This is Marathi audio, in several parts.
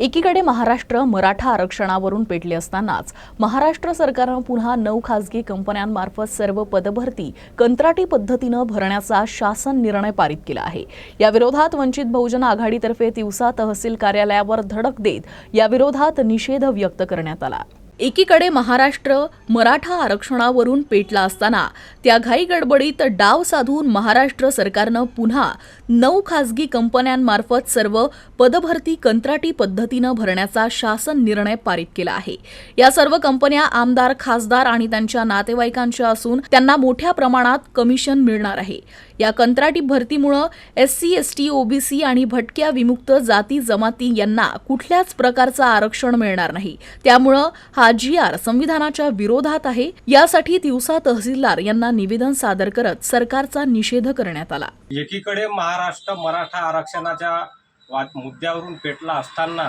एकीकडे महाराष्ट्र मराठा आरक्षणावरून पेटले असतानाच महाराष्ट्र सरकारनं पुन्हा 9 खासगी कंपन्यांमार्फत सर्व पदभरती कंत्राटी पद्धतीनं भरण्याचा शासन निर्णय पारित केला आहे। या विरोधात वंचित बहुजन आघाडीतर्फे तिवसा तहसील कार्यालयावर धडक देत या विरोधात निषेध व्यक्त करण्यात आला। एकीकडे महाराष्ट्र मराठा आरक्षणावरून पेटला असताना त्या घाई गडबडीत डाव साधून महाराष्ट्र सरकारनं पुन्हा 9 खासगी कंपन्यांमार्फत सर्व पदभरती कंत्राटी पद्धतीनं भरण्याचा शासन निर्णय पारित केला आहे। या सर्व कंपन्या आमदार, खासदार आणि त्यांच्या नातेवाईकांच्या असून त्यांना मोठ्या प्रमाणात कमिशन मिळणार आहे। या कंत्राटी भरतीमुळे एससी, एसटी, ओबीसी आणि भटक्या विमुक्त जाती जमाती यांना कुठल्याच प्रकारचं आरक्षण मिळणार नाही। त्यामुळे हा GR संविधानाच्या विरोधात आहे। यासाठी तिवसा तहसीलदार यांना निवेदन सादर करत सरकारचा निषेध करण्यात आला। एकीकडे महाराष्ट्र मराठा आरक्षणाच्या मुद्द्यावरून पेटला असताना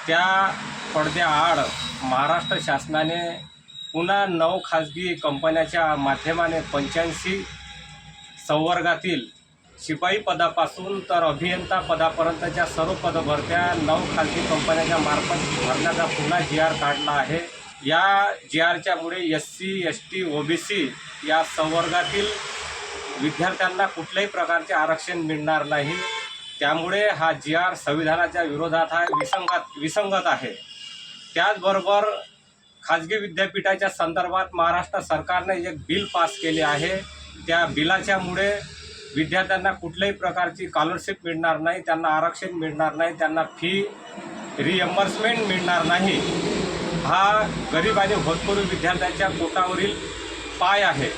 त्या पडद्याआड महाराष्ट्र शासनाने पुन्हा 9 खासगी कंपन्यांच्या माध्यमाने 85 संवर्गातील शिपाई पदापासून तर अभियंता पदापर्यंतच्या सर्व पदभरत्या 9 खासगी कंपन्यांच्या मार्फत भरण्याचा पुन्हा GR काढला आहे। या GRच्यामुळे SC, ST, OBC या संवर्गातील विद्यार्थ्यांना कुठल्याही प्रकारचे आरक्षण मिळणार नाही। त्यामुळे हा GR संविधानाच्या विरोधात विसंगत आहे। त्याचबरोबर खाजगी विद्यापीठाच्या संदर्भात महाराष्ट्र सरकारने एक बिल पास केले आहे। त्या बिलाच्यामुळे विद्यार्थ्यांना कुठल्याही प्रकारची स्कॉलरशिप मिळणार नाही, त्यांना आरक्षण मिळणार नाही, त्यांना फी रिएम्बर्समेंट मिळणार नाही। हा गरीब आणि होतकरू विद्यार्थ्यांच्या पोटावरील पाय आहे।